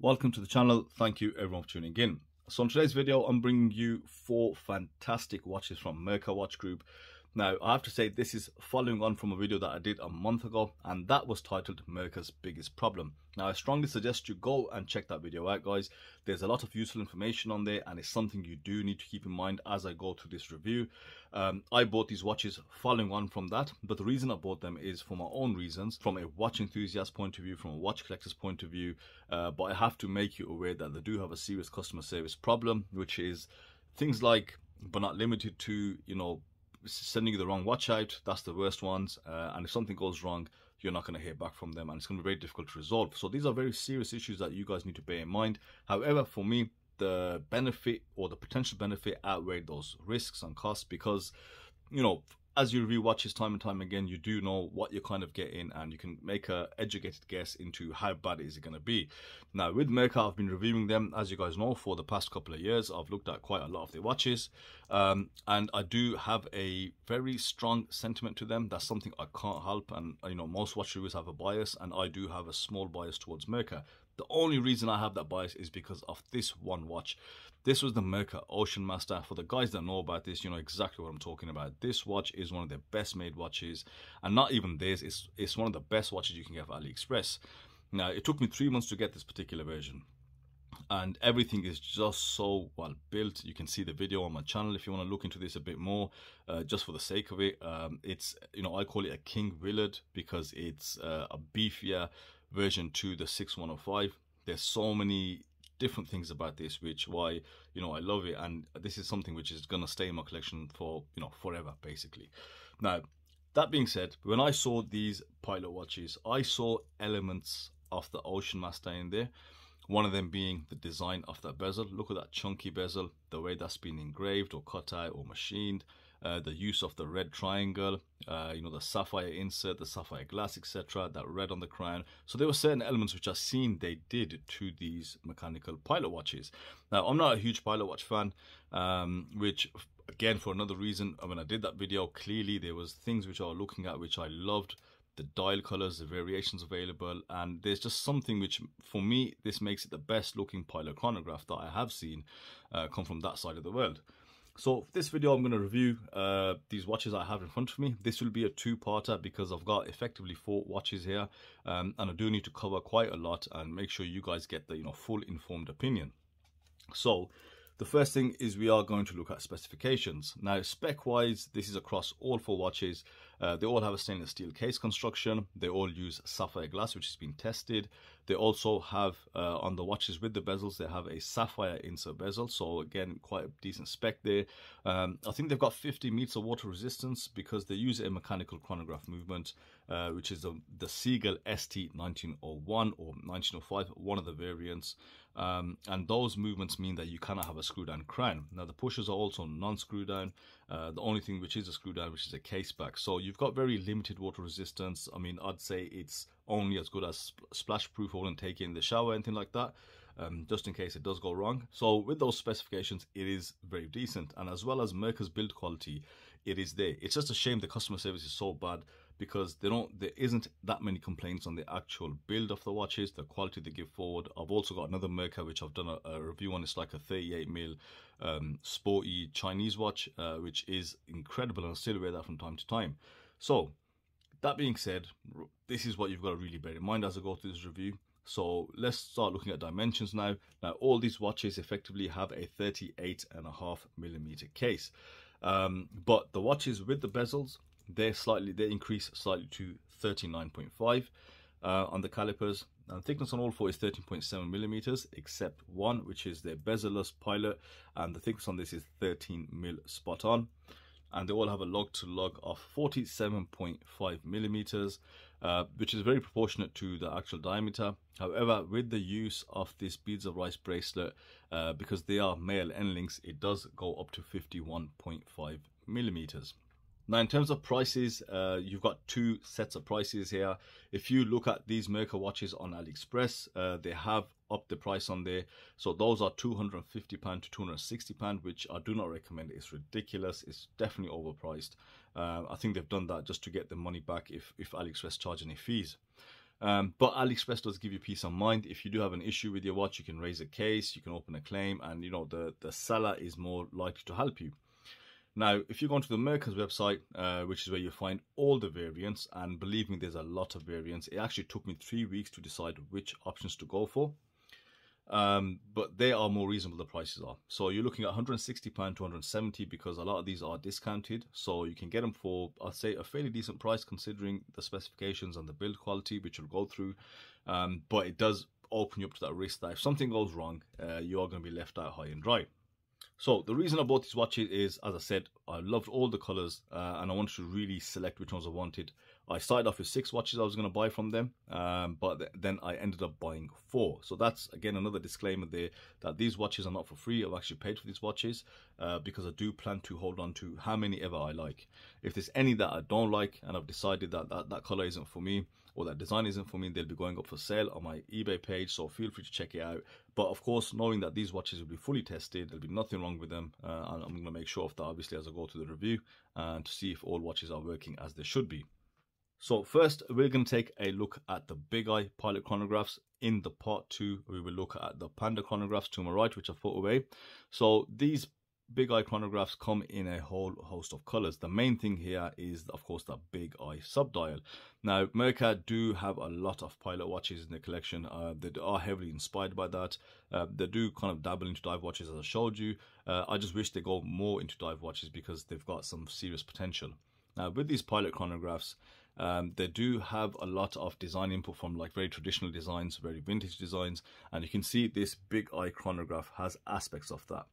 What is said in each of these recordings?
Welcome to the channel. Thank you everyone for tuning in. So in today's video, I'm bringing you 4 fantastic watches from Merkur watch group. Now, I have to say this is following on from a video that I did a month ago, and that was titled Merkur's Biggest Problem. Now, I strongly suggest you go and check that video out, guys. There's a lot of useful information on there, and it's something you do need to keep in mind as I go through this review. I bought these watches following on from that, but the reason I bought them is for my own reasons, from a watch enthusiast point of view, from a watch collector's point of view, but I have to make you aware that they do have a serious customer service problem, which is things like, but not limited to, sending you the wrong watch out. That's the worst ones, and if something goes wrong, you're not going to hear back from them, and it's going to be very difficult to resolve. So these are very serious issues that you guys need to bear in mind. However, for me, the benefit or the potential benefit outweighed those risks and costs, because as you review watches time and time again, you do know what you're kind of getting, and you can make a educated guess into how bad is it going to be. Now, with Merkur, I've been reviewing them, as you guys know, for the past couple of years. I've looked at quite a lot of their watches, and I do have a very strong sentiment to them. That's something I can't help, and most watch reviewers have a bias, and I do have a small bias towards Merkur. The only reason I have that bias is because of this one watch. This was the Merkur Ocean Master. For the guys that know about this, you know exactly what I'm talking about. This watch is one of the best made watches, and not even this, it's one of the best watches you can get for Aliexpress. Now, it took me 3 months to get this particular version, and everything is just so well built. You can see the video on my channel if you want to look into this a bit more, just for the sake of it. It's, I call it a King Willard because it's a beefier version to the 6105. There's so many different things about this which why I love it, and this is something which is gonna stay in my collection for forever, basically. Now, that being said, when I saw these pilot watches, I saw elements of the Ocean Master in there. One of them being the design of that bezel. Look at that chunky bezel, the way that's been engraved or cut out or machined. The use of the red triangle, the sapphire insert, the sapphire glass, etc., that red on the crown. So there were certain elements which I've seen they did to these mechanical pilot watches. Now, I'm not a huge pilot watch fan, which, again, for another reason, when I did that video, clearly there was things which I was looking at which I loved. The dial colors, the variations available, and there's just something which, for me, this makes it the best looking pilot chronograph that I have seen come from that side of the world. So for this video, I'm going to review these watches I have in front of me. This will be a two-parter because I've got effectively 4 watches here, and I do need to cover quite a lot and make sure you guys get the full informed opinion. So the first thing is we are going to look at specifications. Now, spec-wise, this is across all 4 watches. They all have a stainless steel case construction. They all use sapphire glass, which has been tested. They also have, on the watches with the bezels, they have a sapphire insert bezel. So again, quite a decent spec there. I think they've got 50 meters of water resistance because they use a mechanical chronograph movement, which is the Seagull ST 1901 or 1905, one of the variants. And those movements mean that you cannot have a screw down crown. Now, the pushers are also non-screw down. The only thing which is a screw down, which is a case back. So you've got very limited water resistance. I mean, I'd say it's only as good as splash proof. I wouldn't take it in the shower, anything like that, just in case it does go wrong. So with those specifications, it is very decent. And as well as Merkur's build quality, it is there. It's just a shame the customer service is so bad, because there isn't that many complaints on the actual build of the watches, the quality they give forward. I've also got another Merkur which I've done a review on. It's like a 38mm sporty Chinese watch, which is incredible, and I still wear that from time to time. So that being said, this is what you've got to really bear in mind as I go through this review. So let's start looking at dimensions now. Now, all these watches effectively have a 38.5mm case, but the watches with the bezels, they increase slightly to 39.5 on the calipers, and thickness on all 4 is 13.7mm, except one, which is their bezel-less pilot, and the thickness on this is 13mm spot on. And they all have a log-to-log of 47.5mm, which is very proportionate to the actual diameter. However, with the use of this beads of rice bracelet, because they are male end links, it does go up to 51.5mm. Now, in terms of prices, you've got 2 sets of prices here. If you look at these Merkur watches on Aliexpress, they have upped the price on there. So those are £250 to £260, which I do not recommend. It's ridiculous. It's definitely overpriced. I think they've done that just to get the money back if Aliexpress charge any fees. But Aliexpress does give you peace of mind. If you do have an issue with your watch, you can raise a case, you can open a claim, and you know the seller is more likely to help you. Now, if you go onto the Merkur's website, which is where you find all the variants, and believe me, there's a lot of variants. It actually took me 3 weeks to decide which options to go for. But they are more reasonable, the prices are. So you're looking at £160 to £170 because a lot of these are discounted. So you can get them for, I'd say, a fairly decent price considering the specifications and the build quality, which we'll go through. But it does open you up to that risk that if something goes wrong, you are going to be left out high and dry. So the reason I bought these watches is, as I said, I loved all the colours and I wanted to really select which ones I wanted. I started off with 6 watches I was going to buy from them, but then I ended up buying 4. So that's, again, another disclaimer there that these watches are not for free. I've actually paid for these watches because I do plan to hold on to how many ever I like. If there's any that I don't like and I've decided that colour isn't for me, or that design isn't for me, they'll be going up for sale on my eBay page, so feel free to check it out. But of course, knowing that these watches will be fully tested, there'll be nothing wrong with them, and I'm going to make sure of that obviously as I go to the review and to see if all watches are working as they should be. So first, we're going to take a look at the Big Eye pilot chronographs. In the part 2, we will look at the Panda chronographs to my right, which I've put away. So these Big Eye chronographs come in a whole host of colors. The main thing here is, of course, the Big Eye subdial. Now, Merkur do have a lot of pilot watches in the collection. They are heavily inspired by that. They do kind of dabble into dive watches, as I showed you. I just wish they go more into dive watches because they've got some serious potential. Now, with these pilot chronographs, they do have a lot of design input from like very traditional designs, very vintage designs, and you can see this Big Eye chronograph has aspects of that.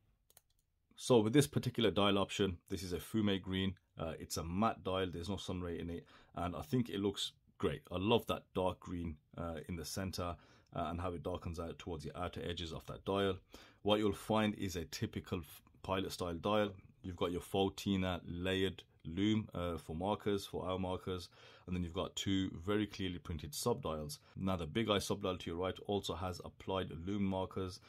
So with this particular dial option, this is a fume green. It's a matte dial, there's no sun ray in it, and I think it looks great. I love that dark green in the center and how it darkens out towards the outer edges of that dial. What you'll find is a typical pilot style dial. You've got your faux Tina layered lume for markers, for hour markers, and then you've got 2 very clearly printed subdials. Now the Big Eye subdial to your right also has applied lume markers.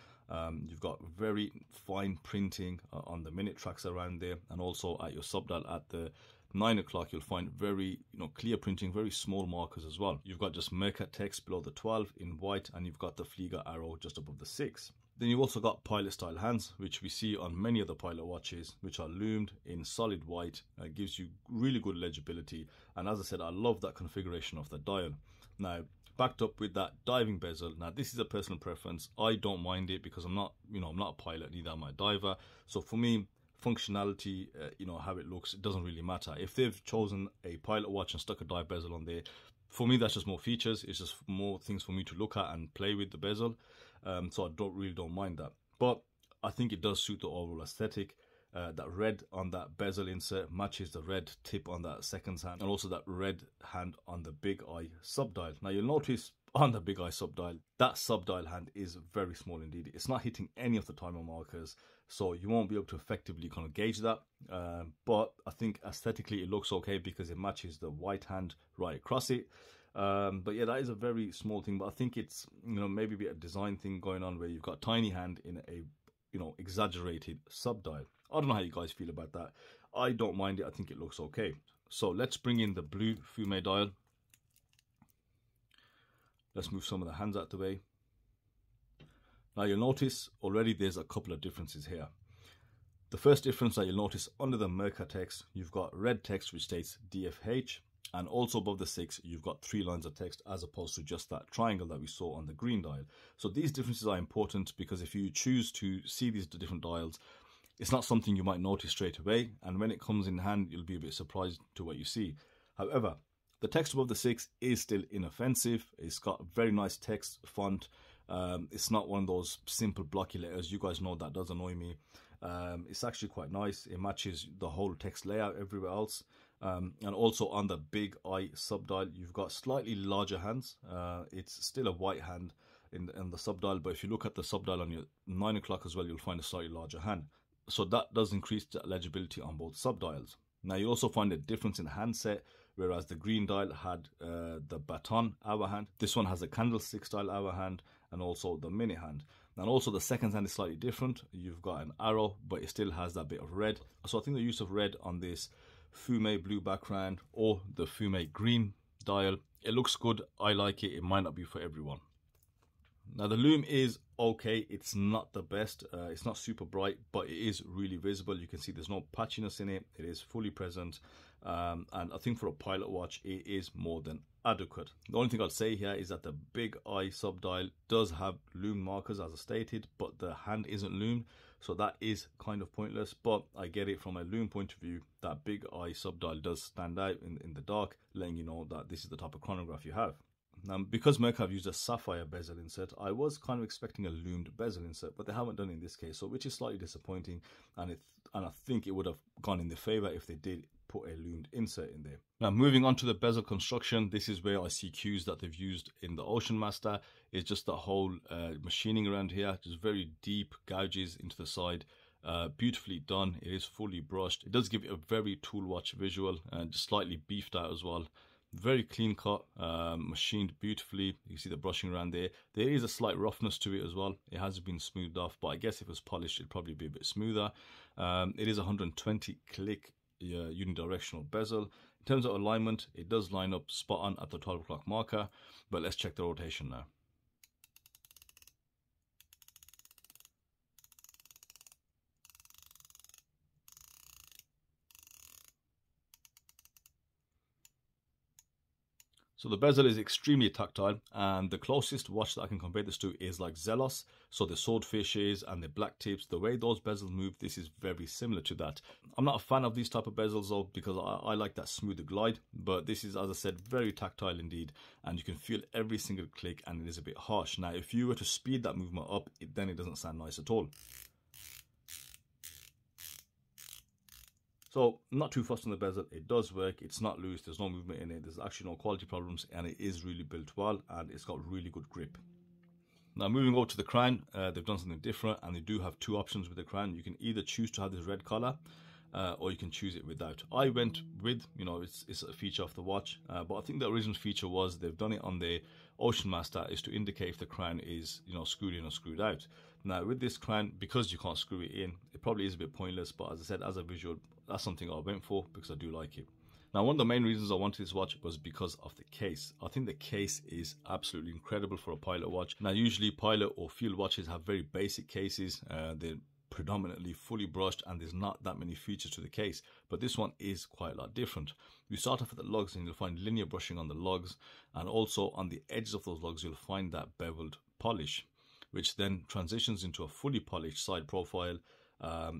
You've got very fine printing on the minute tracks around there, and also at your subdial at the 9 o'clock you'll find very clear printing, very small markers as well. You've got just Merkur text below the 12 in white, and you've got the Flieger arrow just above the 6. Then you've also got pilot style hands, which we see on many of the pilot watches, which are loomed in solid white. It gives you really good legibility, and as I said, I love that configuration of the dial. Now, backed up with that diving bezel. Now, this is a personal preference. I don't mind it because I'm not a pilot, neither am I a diver. So for me, functionality, how it looks, it doesn't really matter. If they've chosen a pilot watch and stuck a dive bezel on there, for me, that's just more features. It's just more things for me to look at and play with the bezel. So I don't mind that. But I think it does suit the overall aesthetic. That red on that bezel insert matches the red tip on that seconds hand, and also that red hand on the Big Eye subdial. Now you'll notice on the Big Eye subdial, that subdial hand is very small indeed. It's not hitting any of the timer markers, so you won't be able to effectively kind of gauge that. But I think aesthetically it looks okay because it matches the white hand right across it. But yeah, that is a very small thing, but I think it's maybe a bit of design thing going on where you've got tiny hand in a exaggerated subdial. I don't know how you guys feel about that. I don't mind it. I think it looks okay. So let's bring in the blue fume dial. Let's move some of the hands out the way. Now you'll notice already there's a couple of differences here. The first difference that you'll notice, under the Merkur text, you've got red text which states DFH, and also above the 6 you've got 3 lines of text as opposed to just that triangle that we saw on the green dial. So these differences are important because if you choose to see these different dials, it's not something you might notice straight away, and when it comes in hand you'll be a bit surprised to what you see. However, the text above the 6 is still inoffensive. It's got very nice text font. It's not one of those simple blocky letters. You guys know that does annoy me. It's actually quite nice. It matches the whole text layout everywhere else. And also on the Big Eye subdial, you've got slightly larger hands. It's still a white hand in the subdial, but if you look at the subdial on your 9 o'clock as well, you'll find a slightly larger hand. So that does increase the legibility on both subdials. Now you also find a difference in handset, whereas the green dial had the baton hour hand. This one has a candlestick style hour hand and also the minute hand. And also the second hand is slightly different. You've got an arrow, but it still has that bit of red. So I think the use of red on this fume blue background or the fume green dial. It looks good, I like it. It might not be for everyone. Now the lume is okay, it's not the best, it's not super bright, but it is really visible. You can see there's no patchiness in it, it is fully present, and I think for a pilot watch it is more than adequate. The only thing I'd say here is that the big eye subdial does have lume markers as I stated, but the hand isn't lumed, so that is kind of pointless. But I get it from a lume point of view, that big eye subdial does stand out in the dark, letting you know that this is the type of chronograph you have. Now, because Merkur have used a sapphire bezel insert, I was kind of expecting a loomed bezel insert, but they haven't done it in this case, so which is slightly disappointing, and I think it would have gone in their favor if they did put a loomed insert in there. Now, moving on to the bezel construction, this is where I see cues that they've used in the Ocean Master. It's just the whole machining around here, just very deep gouges into the side. Beautifully done. It is fully brushed. It does give it a very tool watch visual, and just slightly beefed out as well. Very clean cut, machined beautifully. You see the brushing around there. There is a slight roughness to it as well. It has been smoothed off, but I guess if it was polished, it'd probably be a bit smoother. It is a 120 click unidirectional bezel. In terms of alignment, it does line up spot on at the 12 o'clock marker, but let's check the rotation now. So the bezel is extremely tactile, and the closest watch that I can compare this to is like Zelos. So the swordfishes and the black tips, the way those bezels move, this is very similar to that. I'm not a fan of these type of bezels though, because I like that smoother glide, but this is, as I said, very tactile indeed, and you can feel every single click, and it is a bit harsh. Now, if you were to speed that movement up, then it doesn't sound nice at all. So not too fussed on the bezel, it does work, it's not loose, there's no movement in it, there's actually no quality problems, and it is really built well, and it's got really good grip. Now moving over to the crown, they've done something different, and they do have two options with the crown. You can either choose to have this red collar, or you can choose it without. I went with, you know, it's a feature of the watch, but I think the original feature was they've done it on the Ocean Master is to indicate if the crown is, you know, screwed in or screwed out. Now with this crown, because you can't screw it in, it probably is a bit pointless, but as I said, as a visual, that's something I went for because I do like it. Now, one of the main reasons I wanted this watch was because of the case. I think the case is absolutely incredible for a pilot watch. Now, usually pilot or field watches have very basic cases. They're predominantly fully brushed, and there's not that many features to the case, but this one is quite a lot different. You start off at the lugs and you'll find linear brushing on the lugs, and also on the edges of those lugs you'll find that beveled polish, which then transitions into a fully polished side profile.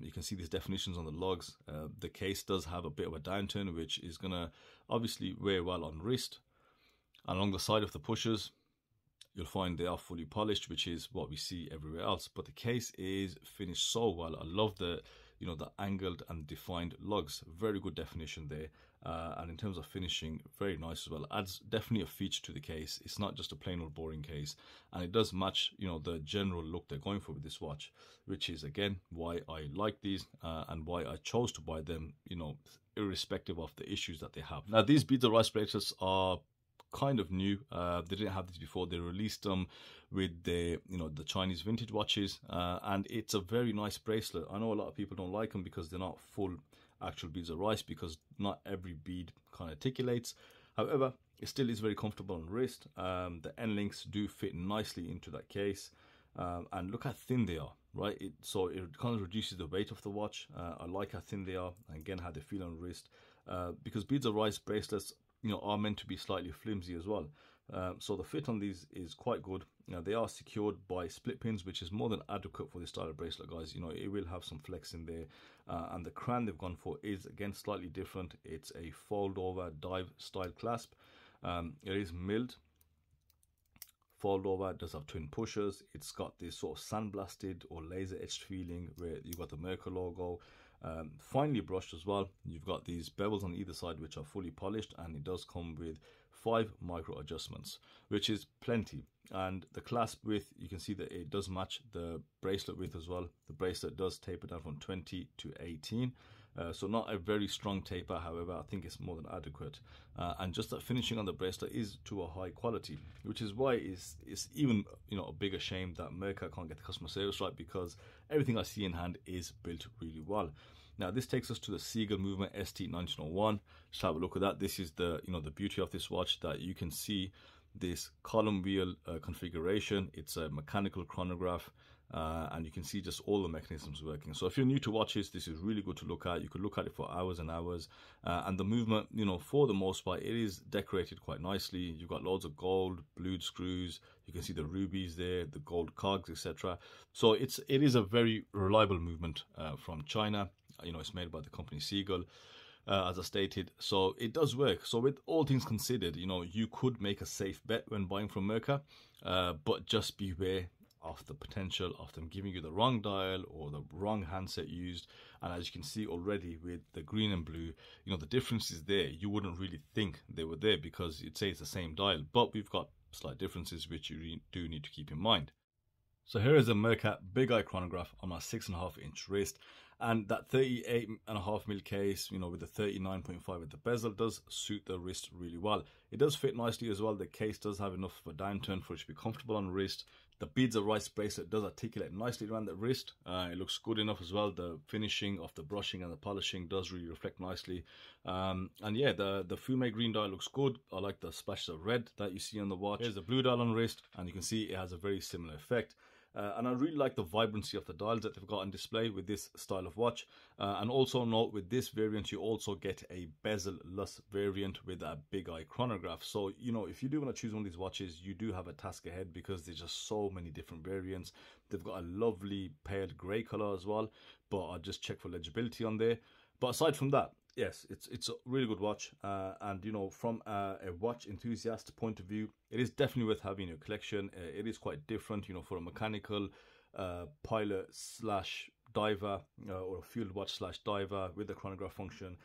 You can see these definitions on the lugs. The case does have a bit of a downturn, which is going to obviously wear well on wrist. And along the side of the pushers, you'll find they are fully polished, which is what we see everywhere else. But the case is finished so well. I love the, you know, the angled and defined lugs. Very good definition there. And in terms of finishing, very nice as well. Adds definitely a feature to the case. It's not just a plain old boring case, and it does match, you know, the general look they're going for with this watch, which is again why I like these and why I chose to buy them, you know, irrespective of the issues that they have. Now, these Bezel rice bracelets are kind of new. They didn't have these before. They released them with the, you know, the Chinese vintage watches, and it's a very nice bracelet. I know a lot of people don't like them because they're not full actual beads of rice, because not every bead kind of articulates. However, it still is very comfortable on wrist. The end links do fit nicely into that case, and look how thin they are, right? So it kind of reduces the weight of the watch. I like how thin they are, and again how they feel on wrist, because beads of rice bracelets, you know, are meant to be slightly flimsy as well. So the fit on these is quite good. Now, they are secured by split pins, which is more than adequate for this style of bracelet, guys. You know, it will have some flex in there. And the crown they've gone for is, again, slightly different. It's a fold over dive style clasp. It is milled fold over. It does have twin pushers. It's got this sort of sandblasted or laser etched feeling where you've got the Merkur logo. Finely brushed as well. You've got these bevels on either side which are fully polished, and it does come with 5 micro adjustments, which is plenty. And the clasp width, you can see that it does match the bracelet width as well. The bracelet does taper down from 20 to 18, so not a very strong taper. However, I think it's more than adequate, and just that finishing on the bracelet is to a high quality, which is why it's even, you know, a bigger shame that Merkur can't get the customer service right, because everything I see in hand is built really well. Now this takes us to the Seagull Movement ST1901. Just have a look at that. This is the the beauty of this watch, that you can see this column wheel configuration. It's a mechanical chronograph, and you can see just all the mechanisms working. So if you're new to watches, this is really good to look at. You could look at it for hours and hours, and the movement, for the most part, it is decorated quite nicely. You've got loads of gold blued screws. You can see the rubies there, the gold cogs, etc. So it is a very reliable movement from China. It's made by the company Seagull, as I stated, so it does work. So with all things considered, you could make a safe bet when buying from Merkur, but just beware of the potential of them giving you the wrong dial or the wrong handset used. And as you can see already with the green and blue, the difference is there. You wouldn't really think they were there because it says the same dial, but we've got slight differences which you do need to keep in mind. So here is a Merkur Big Eye Chronograph on my 6.5-inch wrist, and that 38.5mm case, with the 39.5 at the bezel, does suit the wrist really well. It does fit nicely as well. The case does have enough of a downturn for it to be comfortable on the wrist. The beads of rice bracelet does articulate nicely around the wrist. It looks good enough as well. The finishing of the brushing and the polishing does really reflect nicely. And yeah, the Fume green dial looks good. I like the splashes of red that you see on the watch. Here's the blue dial on the wrist, and you can see it has a very similar effect. And I really like the vibrancy of the dials that they've got on display with this style of watch. And also note, with this variant, you also get a bezel-less variant with a Big Eye chronograph. So, if you do want to choose one of these watches, you do have a task ahead because there's just so many different variants. They've got a lovely pale grey color as well, but I'll just check for legibility on there. But aside from that, yes, it's a really good watch, and from a watch enthusiast point of view, it is definitely worth having in your collection. It is quite different, for a mechanical pilot slash diver, or a field watch slash diver with the chronograph function.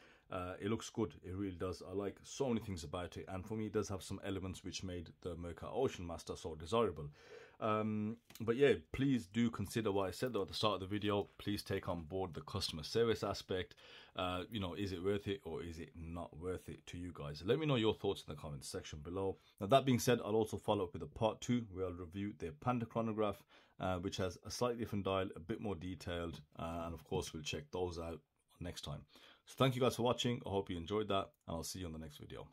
It looks good, it really does. I like so many things about it, and for me it does have some elements which made the Merkur Ocean Master so desirable. But yeah, please do consider what I said though at the start of the video. Please take on board the customer service aspect. Is it worth it or is it not worth it to you guys? Let me know your thoughts in the comments section below. Now that being said, I'll also follow up with a part 2 where I'll review the Panda chronograph, which has a slightly different dial, a bit more detailed, and of course we'll check those out next time. So thank you guys for watching. I hope you enjoyed that, and I'll see you on the next video.